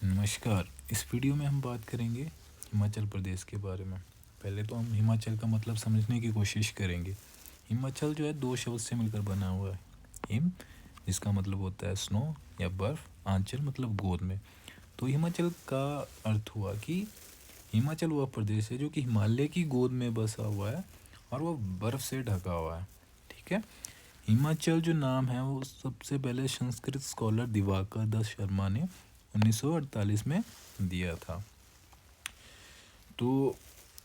नमस्कार। इस वीडियो में हम बात करेंगे हिमाचल प्रदेश के बारे में। पहले तो हम हिमाचल का मतलब समझने की कोशिश करेंगे। हिमाचल जो है दो शब्द से मिलकर बना हुआ है। हिम जिसका मतलब होता है स्नो या बर्फ़, आंचल मतलब गोद में। तो हिमाचल का अर्थ हुआ कि हिमाचल वह प्रदेश है जो कि हिमालय की गोद में बसा हुआ है और वह बर्फ़ से ढका हुआ है। ठीक है। हिमाचल जो नाम है वो सबसे पहले संस्कृत स्कॉलर दिवाकर दत्त शर्मा ने 1948 में दिया था। तो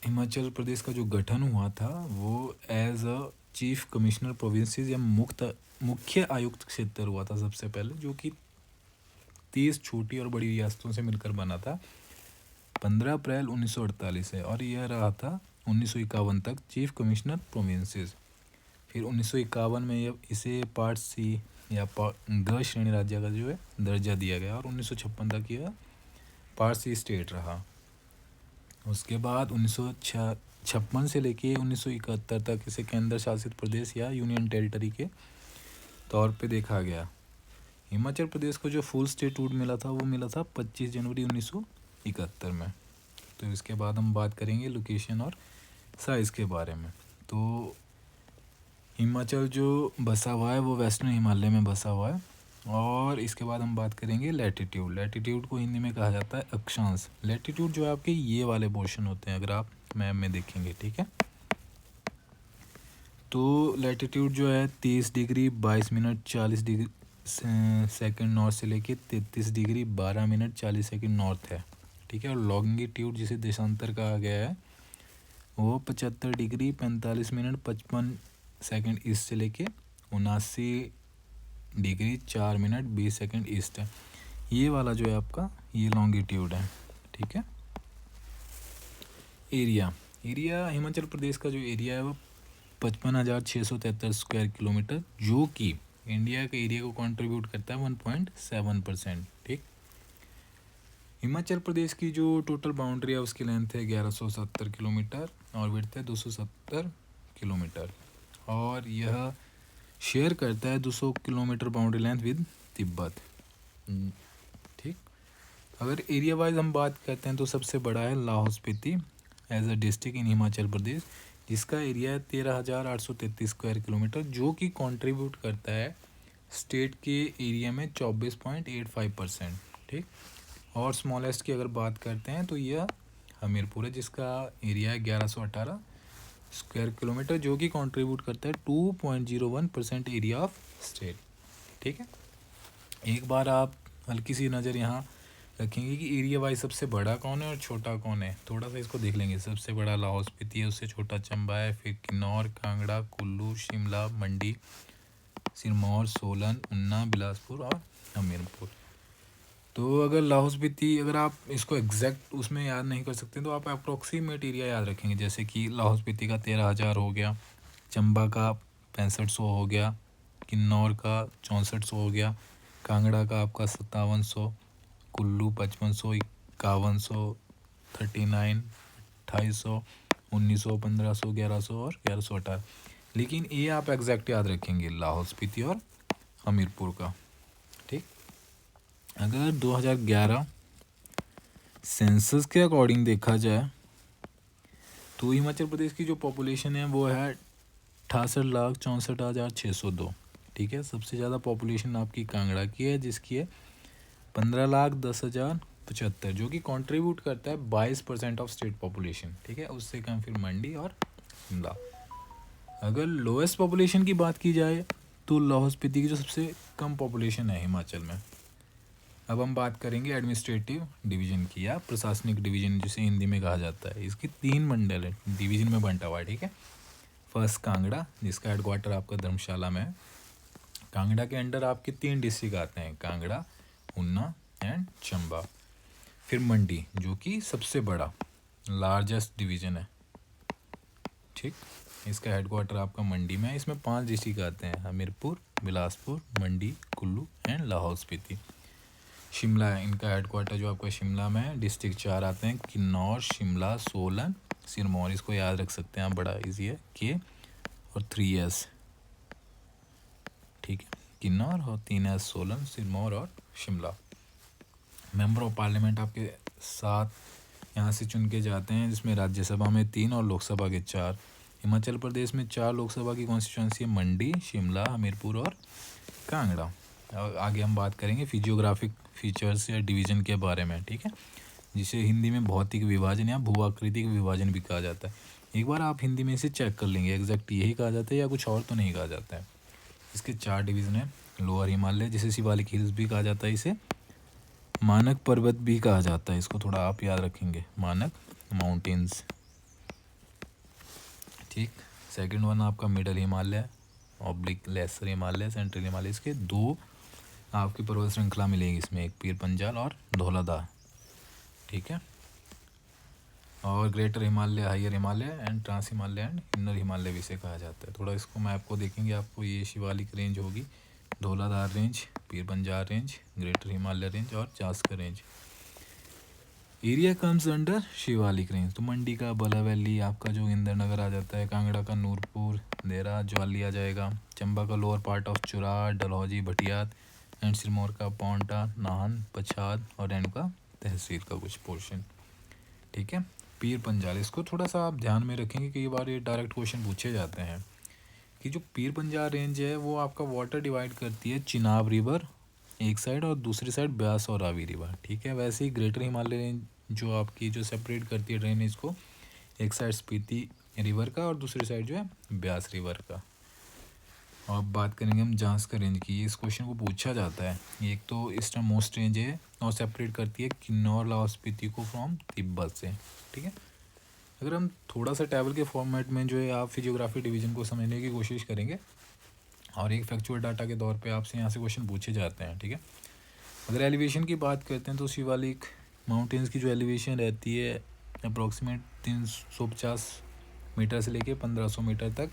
हिमाचल प्रदेश का जो गठन हुआ था वो as a chief commissioner provinces या मुख्य आयुक्त क्षेत्र हुआ था सबसे पहले, जो कि 30 छोटी और बड़ी रियासतों से मिलकर बना था। 15 अप्रैल 1948 है और यह रहा था 1951 तक चीफ कमिश्नर प्रोविंसेस। फिर 1951 में इसे पार्ट सी या ग श्रेणी राज्य का जो है दर्जा दिया गया और 1956 तक यह पार्ट सी स्टेट रहा। उसके बाद 1956 से लेके 1971 तक इसे केंद्र शासित प्रदेश या यूनियन टेरिटरी के तौर पे देखा गया। हिमाचल प्रदेश को जो फुल स्टेटहुड मिला था वो मिला था 25 जनवरी 1971 में। तो इसके बाद हम बात करेंगे लोकेशन और साइज़ के बारे में। तो हिमाचल जो बसा हुआ है वो वेस्टर्न हिमालय में बसा हुआ है। और इसके बाद हम बात करेंगे लैटिट्यूड। लैटिट्यूड को हिंदी में कहा जाता है अक्षांश। लैटिट्यूड जो है आपके ये वाले पोर्शन होते हैं अगर आप मैप में देखेंगे। ठीक है। तो लैटिट्यूड जो है 30 degree 22 minute 40 degree second north से लेके 33 डिग्री 12 मिनट 40 सेकंड नॉर्थ है। ठीक है। और लॉन्गिट्यूड जिसे देशांतर कहा गया है वो 75 डिग्री 45 मिनट 55 सेकंड ईस्ट से लेके 79 डिग्री 4 मिनट 20 सेकंड ईस्ट है। ये वाला जो है आपका ये लॉन्गिट्यूड है। ठीक है। एरिया हिमाचल प्रदेश का जो एरिया है वो 55,673 स्क्वायर किलोमीटर, जो कि इंडिया के एरिया को कंट्रीब्यूट करता है 1.7%। ठीक। हिमाचल प्रदेश की जो टोटल बाउंड्री है उसकी लेंथ है 1170 किलोमीटर और विड्थ है 270 किलोमीटर और यह शेयर करता है 200 kilometre boundary length with Tibet. ठीक। अगर एरिया वाइज हम बात करते हैं तो सबसे बड़ा है Lahaul Spiti as a district in Himachal Pradesh, जिसका एरिया है 13,833 स्क्वायर किलोमीटर, जो कि कंट्रीब्यूट करता है स्टेट के एरिया में 24.85%। ठीक। और स्मॉलेस्ट की अगर बात करते हैं तो यह हमीरपुर है, जिसका एरिया है 1118 स्क्वायर किलोमीटर, जो कि कंट्रीब्यूट करता है 2.01% एरिया ऑफ स्टेट। ठीक है। एक बार आप हल्की सी नज़र यहाँ रखेंगे कि एरिया वाइज सबसे बड़ा कौन है और छोटा कौन है। थोड़ा सा इसको देख लेंगे। सबसे बड़ा लाहौल स्पीति है, उससे छोटा चंबा है, फिर किन्नौर, कांगड़ा, कुल्लू, शिमला, मंडी, सिरमौर, सोलन, ऊना, बिलासपुर और हमीरपुर। तो अगर लाहौल स्पीति अगर आप इसको एग्जैक्ट उसमें याद नहीं कर सकते तो आप अप्रोक्सीमेट एरिया याद रखेंगे, जैसे कि लाहौल स्पीति का 13,000 हो गया, चंबा का 6500 हो गया, किन्नौर का 6400 हो गया, कांगड़ा का आपका 5700, कुल्लू 5500, 5100, 39, 2800, 1900, 1500, 1100 और 1118। लेकिन ये आप एग्जैक्ट याद रखेंगे लाहौल स्पीति और हमीरपुर का। ठीक। अगर 2011 सेंसस के अकॉर्डिंग देखा जाए तो हिमाचल प्रदेश की जो पॉपुलेशन है वो है 68,64,602। ठीक है। सबसे ज़्यादा पॉपुलेशन आपकी कांगड़ा की है, जिसकी है 15,10,075, जो कि कंट्रीब्यूट करता है 22% ऑफ स्टेट पॉपुलेशन। ठीक है। उससे कम फिर मंडी और शिमला। अगर लोएस्ट पॉपुलेशन की बात की जाए तो लाहौल स्पीति की जो सबसे कम पॉपुलेशन है हिमाचल में। अब हम बात करेंगे एडमिनिस्ट्रेटिव डिवीज़न की या प्रशासनिक डिवीज़न जिसे हिंदी में कहा जाता है। इसकी 3 मंडल है, डिवीज़न में बंटा हुआ है। ठीक है। फर्स्ट कांगड़ा, जिसका हेडक्वार्टर आपका धर्मशाला में है। कांगड़ा के अंडर आपके 3 डिस्ट्रिक्ट आते हैं, कांगड़ा, ऊना एंड चंबा। फिर मंडी, जो कि सबसे बड़ा लार्जेस्ट डिवीज़न है। ठीक। इसका हेडक्वार्टर आपका मंडी में है। इसमें 5 डिस्ट्रिक्ट आते हैं, हमीरपुर, बिलासपुर, मंडी, कुल्लू एंड लाहौल स्पीति। शिमला है, इनका हेडक्वार्टर जो आपका शिमला में है। डिस्ट्रिक्ट 4 आते हैं, किन्नौर, शिमला, सोलन, सिरमौर। इसको याद रख सकते हैं आप, बड़ा इजी है, के और 3S। ठीक है। किन्नौर और 3S, सोलन, सिरमौर और शिमला। मेंबर ऑफ पार्लियामेंट आपके 7 यहाँ से चुन के जाते हैं, जिसमें राज्यसभा में 3 और लोकसभा के 4। हिमाचल प्रदेश में 4 लोकसभा की कॉन्स्टिट्यूंसी है, मंडी, शिमला, हमीरपुर और कांगड़ा। और आगे हम बात करेंगे फिजियोग्राफिक फीचर्स या डिवीज़न के बारे में, ठीक है, जिसे हिंदी में भौतिक विभाजन या भू आकृतिक विभाजन भी कहा जाता है। एक बार आप हिंदी में इसे चेक कर लेंगे एग्जैक्ट यही कहा जाता है या कुछ और तो नहीं कहा जाता है। इसके 4 डिवीज़न है। लोअर हिमालय, जिसे शिवालिक हिल्स भी कहा जाता है, इसे मानक पर्वत भी कहा जाता है, इसको थोड़ा आप याद रखेंगे, मानक माउंटेन्स, ठीक। सेकंड वन आपका middle Himalaya, oblique lesser Himalaya, central Himalaya. इसके 2 आपकी पर्वत श्रृंखला मिलेगी इसमें, एक पीर पंजाल और धौलाधार, ठीक है। और greater Himalaya, higher Himalaya and trans Himalaya and inner Himalaya भी इसे कहा जाता है। थोड़ा इसको मैप को देखेंगे आपको, ये शिवालिक रेंज होगी, Dhauladhar range, Pir Panjal range, greater Himalaya range और Zanskar range. Area comes under Shivalik range, तो मंडी का बला वैली आपका जो इंद्रनगर आ जाता है, कांगड़ा का नूरपुर, देरा, ज्वाली आ जाएगा, चंबा का lower part of Churah, Dalhousie, Bhattiyat and Sirmaur का पौंटा, नाहन, पछाद और रेणुका तहसील का कुछ पोर्शन, ठीक है। पीर पंजाल, इसको थोड़ा सा आप ध्यान में रखेंगे, कई बार ये डायरेक्ट क्वेश्चन पूछे जाते हैं कि जो पीर पंजाल रेंज है वो आपका वाटर डिवाइड करती है चिनाब रिवर एक साइड और दूसरी साइड ब्यास और रावी रिवर, ठीक है। वैसे ही ग्रेटर हिमालय रेंज जो आपकी जो सेपरेट करती है ड्रेनेज को, एक साइड स्पीति रिवर का और दूसरी साइड जो है ब्यास रिवर का। और अब बात करेंगे हम जास्कर रेंज की, इस क्वेश्चन को पूछा जाता है। एक तो ईस्टर्न मोस्ट रेंज है और सेपरेट करती है किन्नौर लाहौल स्पीति को फ्रॉम तिब्बत से, ठीक है। अगर हम थोड़ा सा टेबल के फॉर्मेट में जो है आप फिजियोग्राफी डिवीज़न को समझने की कोशिश करेंगे और एक फैक्चुअल डाटा के तौर पे आपसे यहाँ से क्वेश्चन पूछे जाते हैं, ठीक है। अगर एलिवेशन की बात करते हैं तो शिवालिक माउंटेन्स की जो एलिवेशन रहती है अप्रॉक्सीमेट 350 मीटर से लेके 1500 मीटर तक।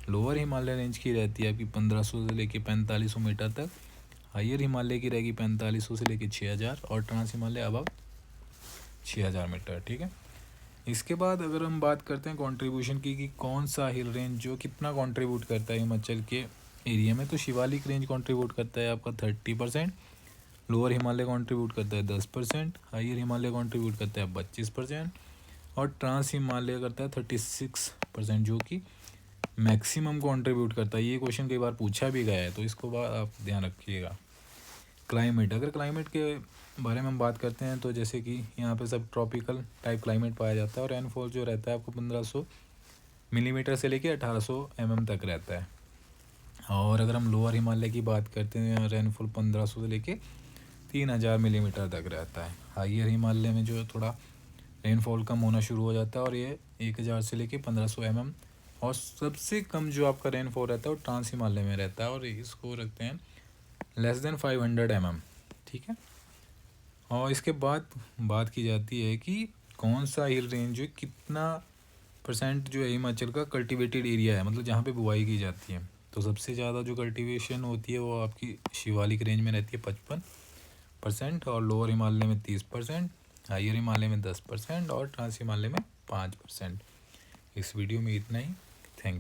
लोअर हिमालय रेंज की रहती है आपकी 1500 से लेके 4500 मीटर तक। हायर हिमालय की रहेगी 4500 से लेके 6000 और ट्रांस हिमालय अबव 6000 मीटर, ठीक है। इसके बाद अगर हम बात करते हैं कंट्रीब्यूशन की कि कौन सा हिल रेंज जो कितना कंट्रीब्यूट करता है हिमाचल के एरिया में, तो शिवालिक रेंज कंट्रीब्यूट करता है आपका 30%, लोअर हिमालय कंट्रीब्यूट करता है 10%, हायर हिमालय कंट्रीब्यूट करता है 25% और ट्रांस हिमालय करता है 36%, जो कि मैक्सिमम कंट्रीब्यूट करता है। ये क्वेश्चन कई बार पूछा भी गया है, तो इसको आप ध्यान रखिएगा। क्लाइमेट, अगर क्लाइमेट के बारे में हम बात करते हैं तो जैसे कि यहाँ पे सब ट्रॉपिकल टाइप क्लाइमेट पाया जाता है और रेनफॉल जो रहता है आपको 1500 मिलीमीटर से लेके 1800 mm तक रहता है। और अगर हम लोअर हिमालय की बात करते हैं रेनफॉल 1500 से लेके 3000 मिलीमीटर तक रहता है। हायर हिमालय में जो है थोड़ा रेनफॉल कम होना शुरू हो जाता है और ये 1000 से लेके 1500 mm, और सबसे कम जो आपका रेनफॉल रहता है वो ट्रांस हिमालय में रहता है और इसको रखते हैं लेस देन 500 mm, ठीक है। और इसके बाद बात की जाती है कि कौन सा हिल रेंज जो कितना % जो है हिमाचल का कल्टिवेटेड एरिया है, मतलब जहाँ पे बुवाई की जाती है। तो सबसे ज़्यादा जो कल्टीवेशन होती है वो आपकी शिवालिक रेंज में रहती है 55% और लोअर हिमालय में 30%, हायर हिमालय में 10% और ट्रांस हिमालय में 5%। इस वीडियो में इतना ही। Thank you.